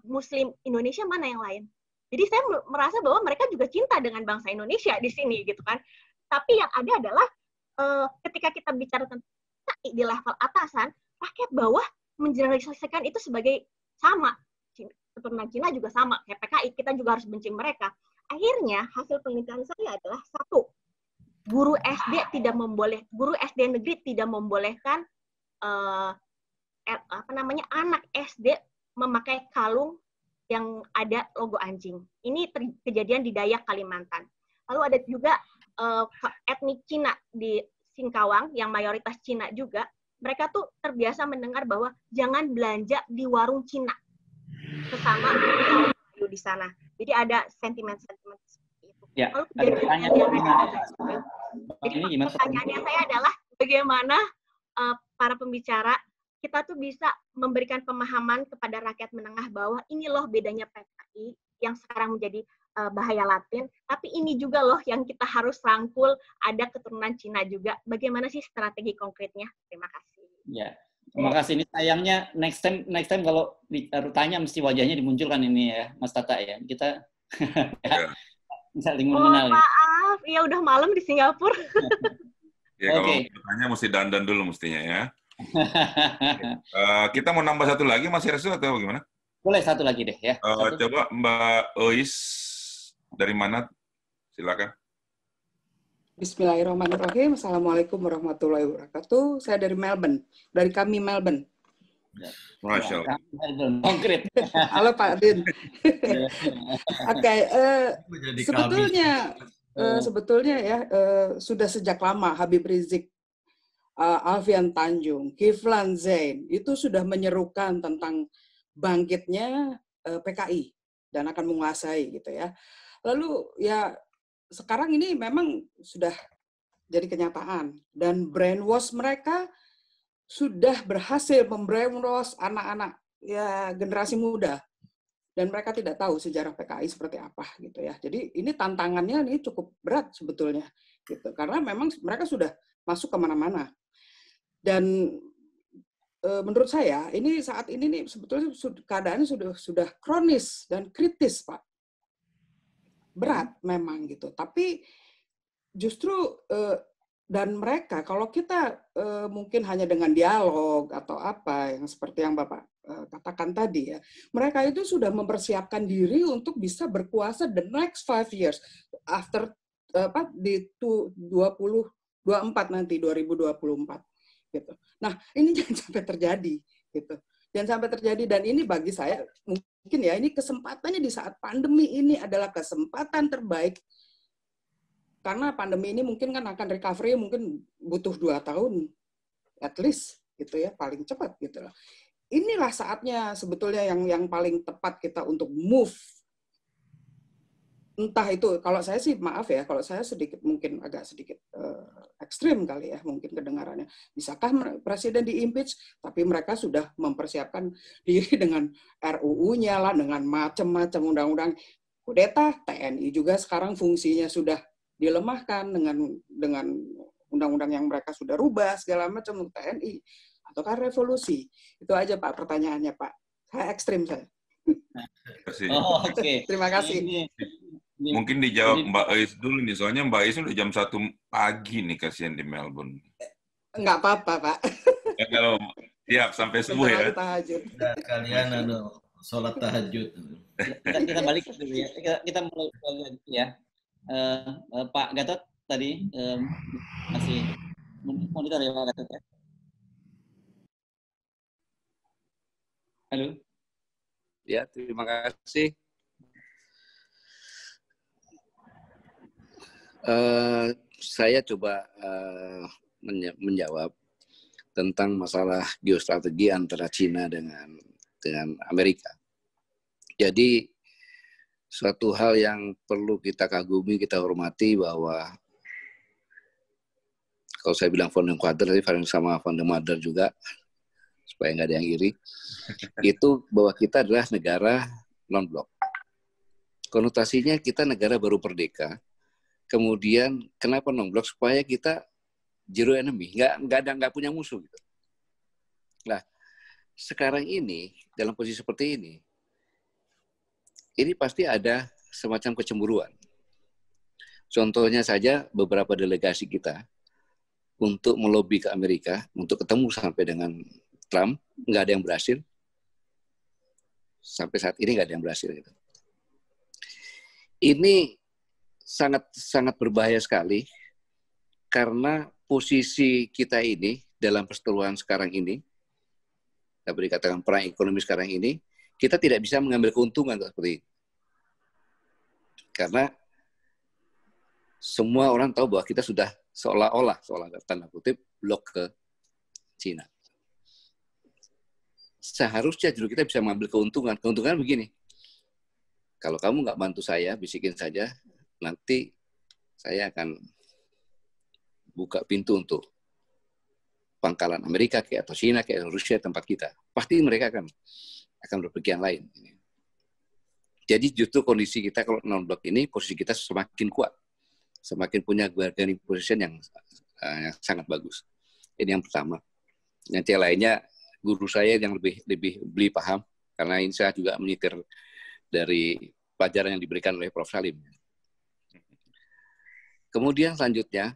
Muslim Indonesia mana yang lain? Jadi saya merasa bahwa mereka juga cinta dengan bangsa Indonesia di sini gitu kan. Tapi yang ada adalah ketika kita bicara tentang di level atasan, rakyat bawah menjelaskan itu sebagai sama. Keturunan Cina juga sama, kayak PKI, kita juga harus benci mereka. Akhirnya hasil penelitian saya adalah satu, guru SD negeri tidak membolehkan anak SD memakai kalung yang ada logo anjing. Ini kejadian di Dayak, Kalimantan. Lalu ada juga etnik Cina di Singkawang yang mayoritas Cina juga. Mereka tuh terbiasa mendengar bahwa jangan belanja di warung Cina sesama di sana. Jadi ada sentimen-sentimen seperti itu.
Ya,
lalu
ada pertanyaan
jadi pertanyaannya saya adalah bagaimana para pembicara kita tuh bisa memberikan pemahaman kepada rakyat menengah bawah, ini loh bedanya PKI yang sekarang menjadi bahaya latin, tapi ini juga loh yang kita harus rangkul, ada keturunan Cina juga. Bagaimana sih strategi konkretnya? Terima kasih.
Ya, terima kasih. Ini sayangnya next time kalau tanya mesti wajahnya dimunculkan ini ya, Mas Tata ya. Kita saling mengenal.
Maaf, ya udah malam di Singapura.
Ya, kalau bertanya mesti dandan dulu mestinya ya. Kita mau nambah satu lagi Mas Restu atau gimana?
Boleh satu lagi deh ya.
Coba Mbak Ois dari mana? Silakan.
Bismillahirrahmanirrahim. Assalamualaikum warahmatullahi wabarakatuh. Saya dari Melbourne. Dari kami Melbourne.
Masya Allah.
Konkret.
Halo Pak Din. Oke, sebetulnya ya sudah sejak lama Habib Rizik, Alfian Tanjung, Kiflan Zain itu sudah menyerukan tentang bangkitnya PKI dan akan menguasai gitu ya. Lalu ya sekarang ini memang sudah jadi kenyataan dan brainwash mereka sudah berhasil membrainwash anak-anak ya generasi muda dan mereka tidak tahu sejarah PKI seperti apa gitu ya. Jadi ini tantangannya ini cukup berat sebetulnya gitu karena memang mereka sudah masuk kemana-mana dan menurut saya ini saat ini nih sebetulnya keadaannya sudah kronis dan kritis Pak. Berat memang gitu, tapi justru dan mereka kalau kita mungkin hanya dengan dialog atau apa yang seperti yang Bapak katakan tadi ya, mereka itu sudah mempersiapkan diri untuk bisa berkuasa the next 5 years after di 2024 nanti 2024 gitu. Nah ini jangan sampai terjadi gitu. Jangan sampai terjadi dan ini bagi saya mungkin ya ini kesempatannya di saat pandemi ini adalah kesempatan terbaik karena pandemi ini mungkin kan akan recovery mungkin butuh 2 tahun at least gitu ya paling cepat gitu loh. Inilah saatnya sebetulnya yang paling tepat kita untuk move. Entah itu kalau saya sih maaf ya kalau saya mungkin agak sedikit ekstrim kali ya mungkin kedengarannya. Bisakah presiden di-impeach tapi mereka sudah mempersiapkan diri dengan RUU-nya lah dengan macam-macam undang-undang kudeta, TNI juga sekarang fungsinya sudah dilemahkan dengan undang-undang yang mereka sudah rubah segala macam TNI ataukah revolusi. Itu aja Pak pertanyaannya Pak. Saya ekstrim saya.
Oh, oke.
Terima kasih.
Mungkin dijawab Mbak Ais dulu nih, soalnya Mbak Ais udah jam 1 pagi nih kasihan di Melbourne.
Enggak apa-apa, Pak.
Ya, kalau siap sampai subuh ya.
Tahajud.
Kalian sholat tahajud.
Kita balik dulu ya. Kita mulai lagi ya. Pak Gatot tadi masih monitor ya Pak Gatot ya. Halo.
Ya, terima kasih. Saya coba menjawab tentang masalah geostrategi antara Cina dengan Amerika. Jadi suatu hal yang perlu kita kagumi, kita hormati bahwa kalau saya bilang founding father, tadi sama founding mother juga, supaya nggak ada yang iri, itu bahwa kita adalah negara non-blok. Konotasinya kita negara baru merdeka. Kemudian kenapa non-blok? Supaya kita zero enemy, nggak punya musuh gitu. Nah, sekarang ini dalam posisi seperti ini pasti ada semacam kecemburuan. Contohnya saja beberapa delegasi kita untuk melobi ke Amerika untuk ketemu sampai dengan Trump, nggak ada yang berhasil. Sampai saat ini nggak ada yang berhasil. Gitu. Ini sangat berbahaya sekali karena posisi kita ini dalam perseteruan sekarang ini, dapat dikatakan perang ekonomi sekarang ini, kita tidak bisa mengambil keuntungan seperti ini. Karena semua orang tahu bahwa kita sudah seolah-olah tanda kutip blok ke Cina. Seharusnya justru kita bisa mengambil keuntungan. Keuntungan begini, kalau kamu nggak bantu saya, bisikin saja, nanti saya akan buka pintu untuk pangkalan Amerika kayak atau Cina kayak Rusia tempat kita. Pasti mereka akan berpikir yang lain. Jadi justru kondisi kita kalau non-blok ini, posisi kita semakin kuat. Semakin punya bargaining position yang sangat bagus. Ini yang pertama. Nanti yang lainnya, guru saya yang lebih beli paham, karena ini saya juga menyitir dari pelajaran yang diberikan oleh Prof. Salim. Kemudian selanjutnya,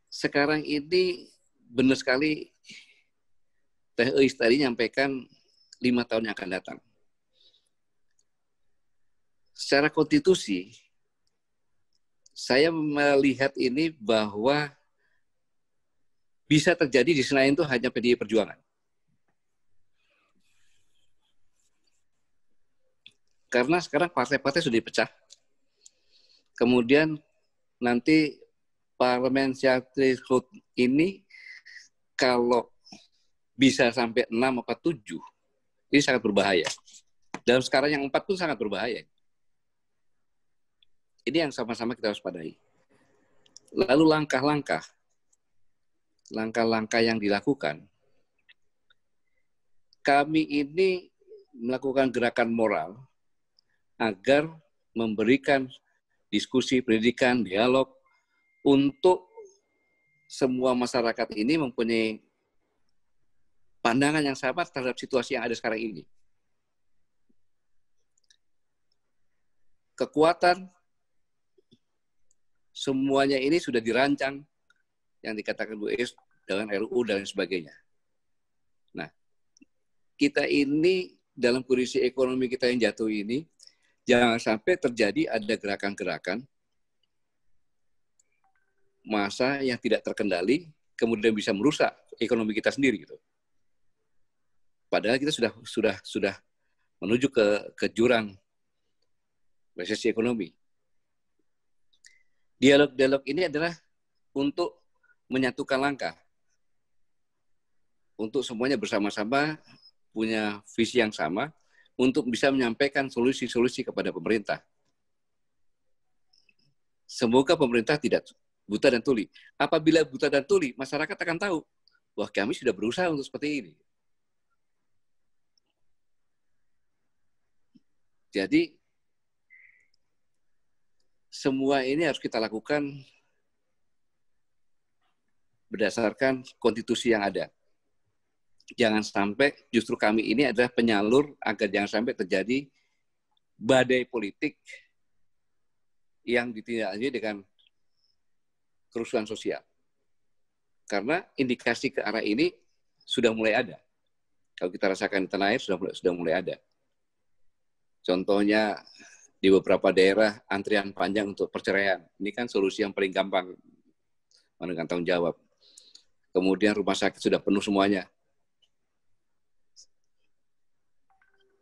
sekarang ini benar sekali Teh Eis tadi nyampaikan 5 tahun yang akan datang. Secara konstitusi, saya melihat ini bahwa bisa terjadi di Senayan itu hanya PDI Perjuangan. Karena sekarang partai-partai sudah dipecah. Kemudian nanti parliamentary threshold ini kalau bisa sampai 6 atau 7, ini sangat berbahaya. Dalam sekarang yang 4 pun sangat berbahaya. Ini yang sama-sama kita harus padai. Lalu langkah-langkah yang dilakukan, kami ini melakukan gerakan moral agar memberikan diskusi, pendidikan, dialog untuk semua masyarakat ini mempunyai pandangan yang sama terhadap situasi yang ada sekarang ini. Kekuatan semuanya ini sudah dirancang yang dikatakan Bu Eis dengan RUU dan sebagainya. Nah, kita ini dalam kondisi ekonomi kita yang jatuh ini, jangan sampai terjadi ada gerakan-gerakan massa yang tidak terkendali, kemudian bisa merusak ekonomi kita sendiri gitu. Padahal kita sudah menuju ke jurang resesi ekonomi. Dialog-dialog ini adalah untuk menyatukan langkah, untuk semuanya bersama-sama punya visi yang sama, untuk bisa menyampaikan solusi-solusi kepada pemerintah. Semoga pemerintah tidak buta dan tuli. Apabila buta dan tuli, masyarakat akan tahu bahwa kami sudah berusaha untuk seperti ini. Jadi, semua ini harus kita lakukan berdasarkan konstitusi yang ada. Jangan sampai justru kami ini adalah penyalur agar jangan sampai terjadi badai politik yang ditindaklanjuti dengan kerusuhan sosial. Karena indikasi ke arah ini sudah mulai ada. Kalau kita rasakan di tanah air sudah mulai ada. Contohnya di beberapa daerah antrian panjang untuk perceraian. Ini kan solusi yang paling gampang dengan tanggung jawab. Kemudian rumah sakit sudah penuh semuanya.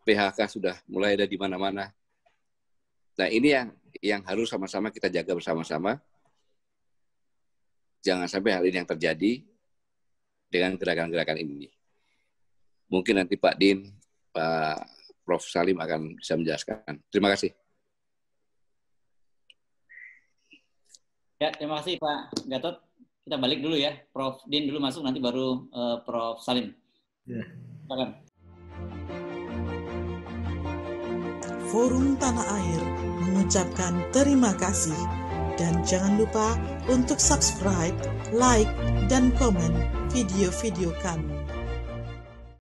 PHK sudah mulai ada di mana-mana. Nah, ini yang harus sama-sama kita jaga bersama-sama. Jangan sampai hal ini yang terjadi dengan gerakan-gerakan ini. Mungkin nanti Pak Din, Pak Prof. Salim akan bisa menjelaskan. Terima kasih.
Ya, terima kasih Pak Gatot. Kita balik dulu ya. Prof. Din dulu masuk, nanti baru Prof. Salim.
Ya.
Silakan.
Forum Tanah Air mengucapkan terima kasih Dan jangan lupa untuk subscribe, like, dan komen video-video kami.